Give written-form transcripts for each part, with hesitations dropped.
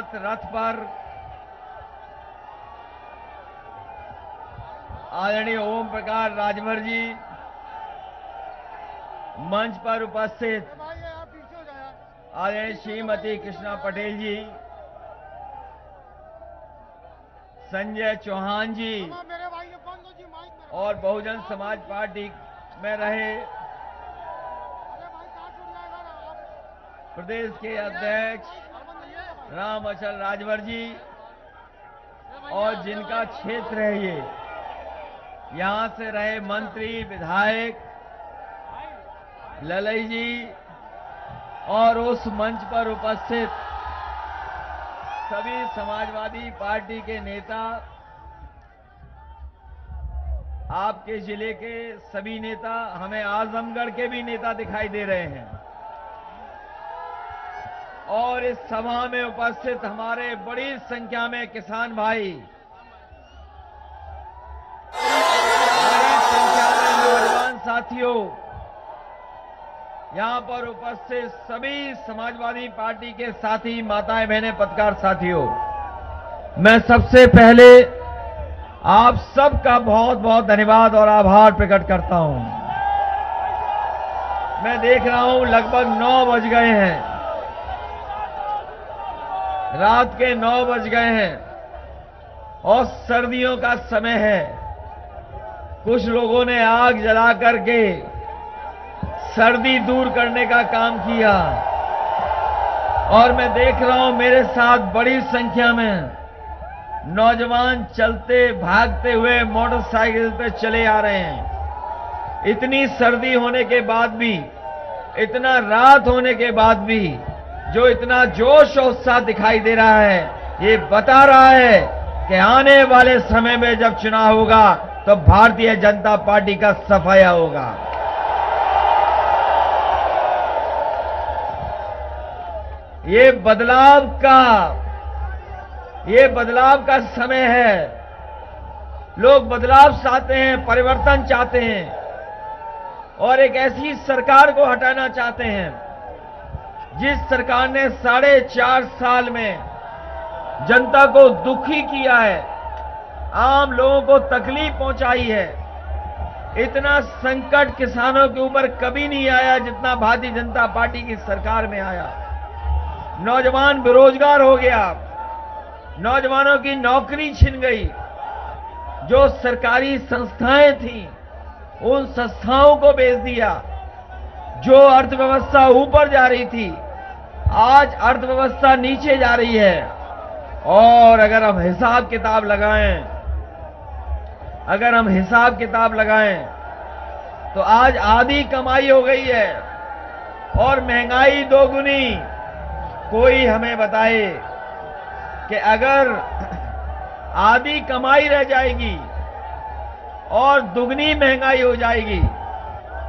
साथ रथ पर आदरणीय ओम प्रकाश राजभर जी, मंच पर उपस्थित आदरणीय श्रीमती कृष्णा पटेल जी, संजय चौहान जी और बहुजन समाज पार्टी में रहे प्रदेश के अध्यक्ष राम अचल राजभर जी और जिनका क्षेत्र है ये, यहां से रहे मंत्री विधायक ललई जी और उस मंच पर उपस्थित सभी समाजवादी पार्टी के नेता, आपके जिले के सभी नेता, हमें आजमगढ़ के भी नेता दिखाई दे रहे हैं और इस सभा में उपस्थित हमारे बड़ी संख्या में किसान भाई, बड़ी संख्या में नौजवान साथियों, यहां पर उपस्थित सभी समाजवादी पार्टी के साथी, माताएं, बहनें, पत्रकार साथियों, मैं सबसे पहले आप सबका बहुत बहुत धन्यवाद और आभार प्रकट करता हूं। मैं देख रहा हूं लगभग 9 बज गए हैं, रात के 9 बज गए हैं और सर्दियों का समय है। कुछ लोगों ने आग जला करके सर्दी दूर करने का काम किया और मैं देख रहा हूं मेरे साथ बड़ी संख्या में नौजवान चलते भागते हुए मोटरसाइकिल पे चले आ रहे हैं। इतनी सर्दी होने के बाद भी, इतना रात होने के बाद भी जो इतना जोश और उत्साह दिखाई दे रहा है, ये बता रहा है कि आने वाले समय में जब चुनाव होगा तो भारतीय जनता पार्टी का सफाया होगा। ये बदलाव का समय है। लोग बदलाव चाहते हैं, परिवर्तन चाहते हैं और एक ऐसी सरकार को हटाना चाहते हैं जिस सरकार ने 4.5 साल में जनता को दुखी किया है, आम लोगों को तकलीफ पहुंचाई है। इतना संकट किसानों के ऊपर कभी नहीं आया जितना भारतीय जनता पार्टी की सरकार में आया। नौजवान बेरोजगार हो गया, नौजवानों की नौकरी छिन गई। जो सरकारी संस्थाएं थीं, उन संस्थाओं को बेच दिया। जो अर्थव्यवस्था ऊपर जा रही थी, आज अर्थव्यवस्था नीचे जा रही है। और अगर हम हिसाब किताब लगाएं तो आज आधी कमाई हो गई है और महंगाई दोगुनी। कोई हमें बताए कि अगर आधी कमाई रह जाएगी और दुगनी महंगाई हो जाएगी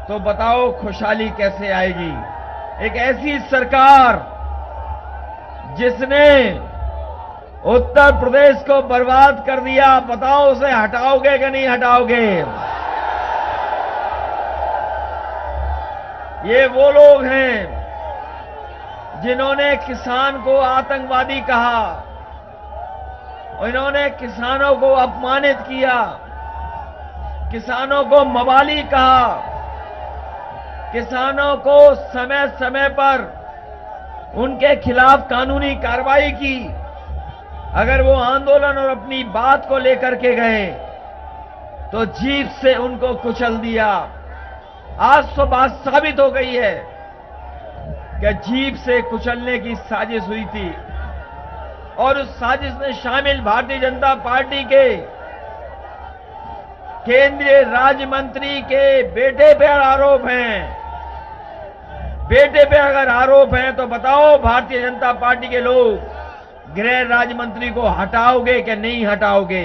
तो बताओ खुशहाली कैसे आएगी। एक ऐसी सरकार जिसने उत्तर प्रदेश को बर्बाद कर दिया, बताओ उसे हटाओगे कि नहीं हटाओगे? ये वो लोग हैं जिन्होंने किसान को आतंकवादी कहा, इन्होंने किसानों को अपमानित किया, किसानों को मवाली कहा, किसानों को समय समय पर उनके खिलाफ कानूनी कार्रवाई की। अगर वो आंदोलन और अपनी बात को लेकर के गए तो जीप से उनको कुचल दिया। आज तो बात साबित हो गई है कि जीप से कुचलने की साजिश हुई थी और उस साजिश में शामिल भारतीय जनता पार्टी के केंद्रीय राज्य मंत्री के बेटे पर आरोप हैं। बेटे पे अगर आरोप है तो बताओ भारतीय जनता पार्टी के लोग गृह राज्य मंत्री को हटाओगे कि नहीं हटाओगे?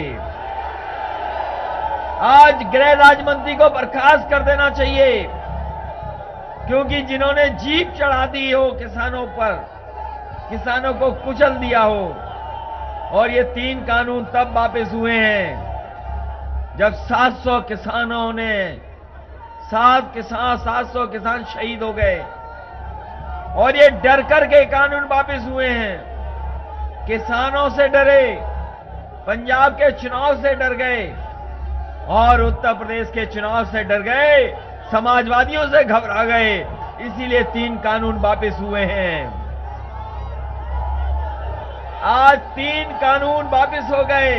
आज गृह राज्य मंत्री को बर्खास्त कर देना चाहिए, क्योंकि जिन्होंने जीप चढ़ा दी हो किसानों पर, किसानों को कुचल दिया हो। और ये 3 कानून तब वापस हुए हैं जब 700 किसानों ने 700 किसान शहीद हो गए और ये डर कर के कानून वापस हुए हैं। किसानों से डरे, पंजाब के चुनाव से डर गए और उत्तर प्रदेश के चुनाव से डर गए, समाजवादियों से घबरा गए, इसीलिए 3 कानून वापस हुए हैं। आज 3 कानून वापस हो गए,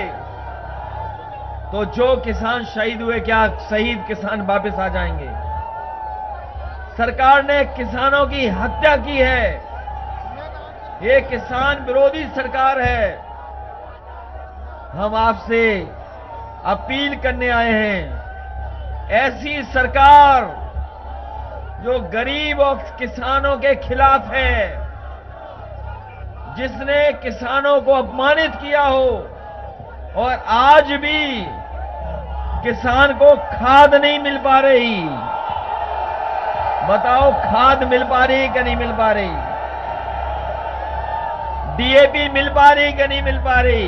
तो जो किसान शहीद हुए, क्या शहीद किसान वापस आ जाएंगे? सरकार ने किसानों की हत्या की है। ये किसान विरोधी सरकार है। हम आपसे अपील करने आए हैं, ऐसी सरकार जो गरीब और किसानों के खिलाफ है, जिसने किसानों को अपमानित किया हो और आज भी किसान को खाद नहीं मिल पा रही। बताओ, खाद मिल पा रही कि नहीं मिल पा रही? डीएपी मिल पा रही कि नहीं मिल पा रही?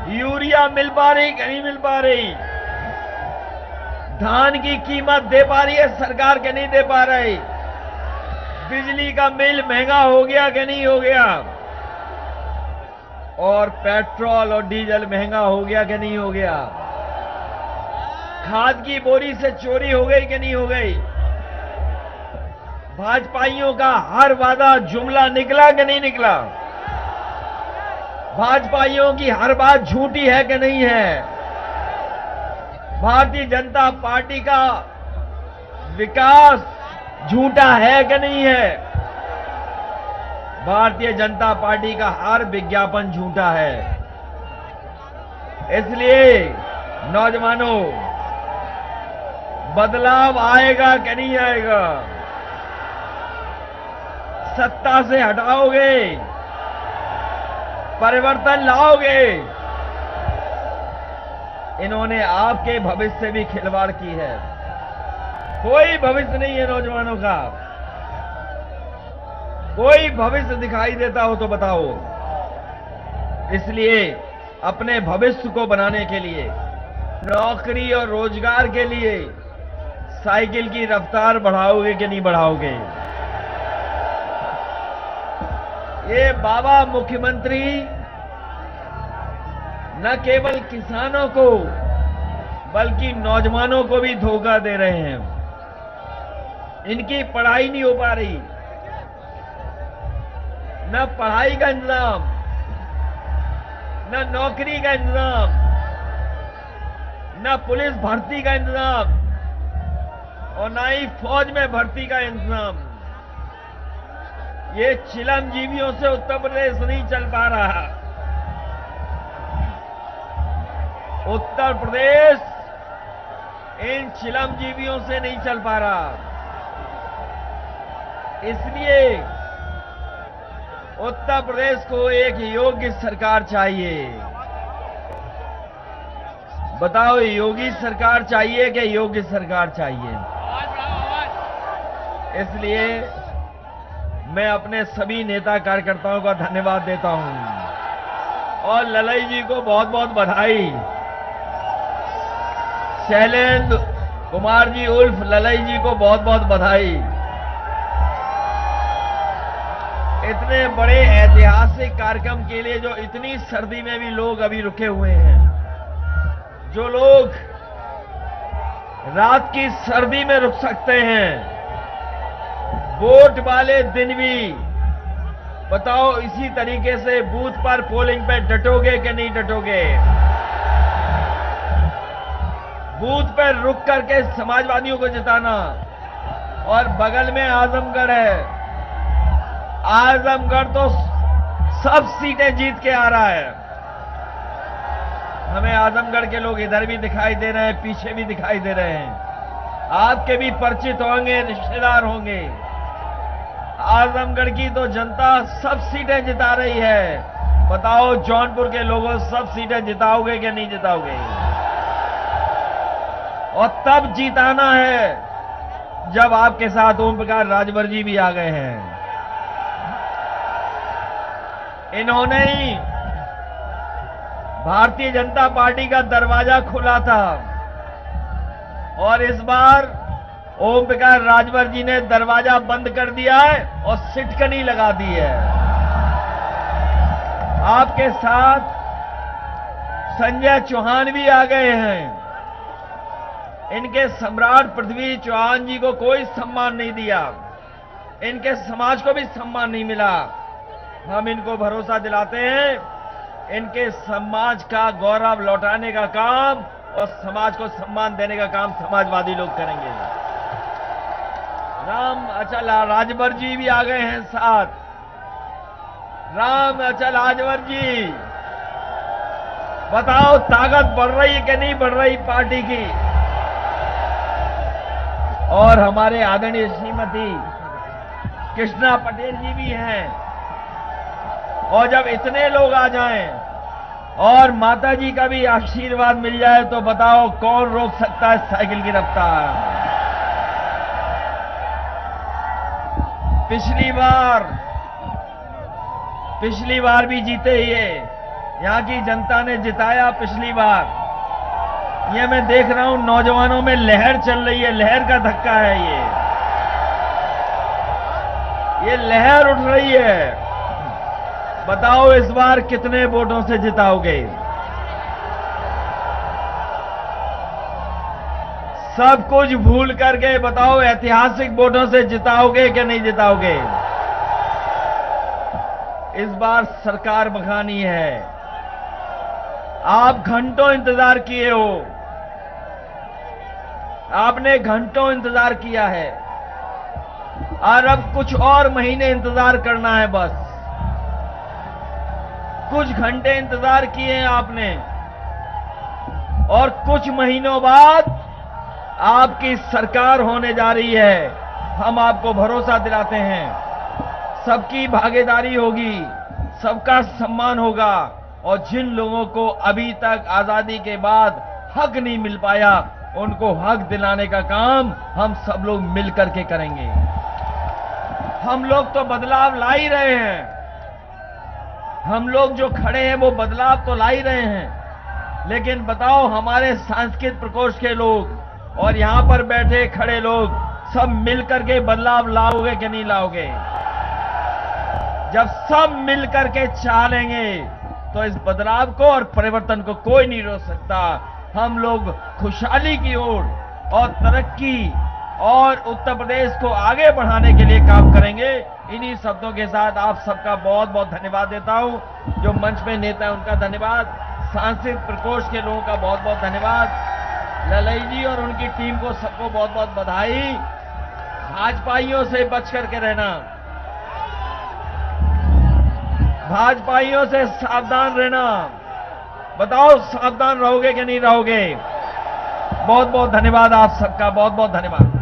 यूरिया मिल पा रही कि नहीं मिल पा रही? धान की कीमत दे पा रही है सरकार के नहीं दे पा रही? बिजली का बिल महंगा हो गया कि नहीं हो गया? और पेट्रोल और डीजल महंगा हो गया कि नहीं हो गया? खाद की बोरी से चोरी हो गई कि नहीं हो गई? भाजपाइयों का हर वादा जुमला निकला कि नहीं निकला? भाजपाइयों की हर बात झूठी है कि नहीं है? भारतीय जनता पार्टी का विकास झूठा है कि नहीं है? भारतीय जनता पार्टी का हर विज्ञापन झूठा है। इसलिए नौजवानों, बदलाव आएगा कि नहीं आएगा? सत्ता से हटाओगे, परिवर्तन लाओगे? इन्होंने आपके भविष्य से भी खिलवाड़ की है। कोई भविष्य नहीं है नौजवानों का। कोई भविष्य दिखाई देता हो तो बताओ। इसलिए अपने भविष्य को बनाने के लिए, नौकरी और रोजगार के लिए साइकिल की रफ्तार बढ़ाओगे कि नहीं बढ़ाओगे? ये बाबा मुख्यमंत्री न केवल किसानों को बल्कि नौजवानों को भी धोखा दे रहे हैं। इनकी पढ़ाई नहीं हो पा रही, न पढ़ाई का इंतजाम, न नौकरी का इंतजाम, न पुलिस भर्ती का इंतजाम और न ही फौज में भर्ती का इंतजाम। ये चिलमजीवियों से उत्तर प्रदेश नहीं चल पा रहा। उत्तर प्रदेश इन चिलमजीवियों से नहीं चल पा रहा। इसलिए उत्तर प्रदेश को एक योग्य सरकार चाहिए। बताओ, योगी सरकार चाहिए कि योग्य सरकार चाहिए? इसलिए मैं अपने सभी नेता कार्यकर्ताओं का धन्यवाद देता हूं और ललई जी को बहुत बहुत बधाई। शैलेंद्र कुमार जी उर्फ ललई जी को बहुत बहुत बधाई। इतने बड़े ऐतिहासिक कार्यक्रम के लिए, जो इतनी सर्दी में भी लोग अभी रुके हुए हैं, जो लोग रात की सर्दी में रुक सकते हैं, वोट वाले दिन भी बताओ इसी तरीके से बूथ पर पोलिंग पे डटोगे कि नहीं डटोगे? बूथ पर रुक करके समाजवादियों को जिताना। और बगल में आजमगढ़ है। आजमगढ़ तो सब सीटें जीत के आ रहा है। हमें आजमगढ़ के लोग इधर भी दिखाई दे रहे हैं, पीछे भी दिखाई दे रहे हैं। आपके भी परिचित होंगे, रिश्तेदार होंगे। आजमगढ़ की तो जनता सब सीटें जिता रही है। बताओ, जौनपुर के लोगों सब सीटें जिताओगे कि नहीं जिताओगे? और तब जीताना है जब आपके साथ ओम प्रकाश राजभर जी भी आ गए हैं। इन्होंने ही भारतीय जनता पार्टी का दरवाजा खोला था और इस बार ओम प्रकाश राजभर जी ने दरवाजा बंद कर दिया है और सिटकनी लगा दी है। आपके साथ संजय चौहान भी आ गए हैं। इनके सम्राट पृथ्वी चौहान जी को कोई सम्मान नहीं दिया, इनके समाज को भी सम्मान नहीं मिला। हम इनको भरोसा दिलाते हैं, इनके समाज का गौरव लौटाने का काम और समाज को सम्मान देने का काम समाजवादी लोग करेंगे। राम अचल राजभर जी भी आ गए हैं साथ। राम अचल राजभर जी, बताओ ताकत बढ़ रही है कि नहीं बढ़ रही पार्टी की? और हमारे आदरणीय श्रीमती कृष्णा पटेल जी भी हैं। और जब इतने लोग आ जाएं और माता जी का भी आशीर्वाद मिल जाए तो बताओ कौन रोक सकता है साइकिल की रफ्तार? पिछली बार भी जीते ये, यहां की जनता ने जिताया पिछली बार। ये मैं देख रहा हूं नौजवानों में लहर चल रही है, लहर का धक्का है ये लहर उठ रही है। बताओ इस बार कितने वोटों से जिताओगे? सब कुछ भूल करके बताओ ऐतिहासिक वोटों से जिताओगे कि नहीं जिताओगे? इस बार सरकार बखानी है। आप घंटों इंतजार किए हो, आपने घंटों इंतजार किया है और अब कुछ और महीने इंतजार करना है बस। कुछ घंटे इंतजार किए हैं आपने और कुछ महीनों बाद आपकी सरकार होने जा रही है। हम आपको भरोसा दिलाते हैं, सबकी भागीदारी होगी, सबका सम्मान होगा और जिन लोगों को अभी तक आजादी के बाद हक नहीं मिल पाया उनको हक दिलाने का काम हम सब लोग मिलकर के करेंगे। हम लोग तो बदलाव ला ही रहे हैं, हम लोग जो खड़े हैं वो बदलाव तो ला ही रहे हैं। लेकिन बताओ हमारे सांस्कृतिक प्रकोष्ठ के लोग और यहां पर बैठे खड़े लोग सब मिलकर के बदलाव लाओगे कि नहीं लाओगे? जब सब मिलकर के चालेंगे तो इस बदलाव को और परिवर्तन को कोई नहीं रोक सकता। हम लोग खुशहाली की ओर और तरक्की और उत्तर प्रदेश को आगे बढ़ाने के लिए काम करेंगे। इन्हीं शब्दों के साथ आप सबका बहुत बहुत धन्यवाद देता हूं। जो मंच में नेता है उनका धन्यवाद, सांस्कृतिक प्रकोष्ठ के लोगों का बहुत बहुत धन्यवाद, ललई जी और उनकी टीम को सबको बहुत बहुत बधाई। भाजपाइयों से बच करके रहना, भाजपाइयों से सावधान रहना। बताओ सावधान रहोगे कि नहीं रहोगे? बहुत बहुत धन्यवाद आप सबका, बहुत बहुत धन्यवाद।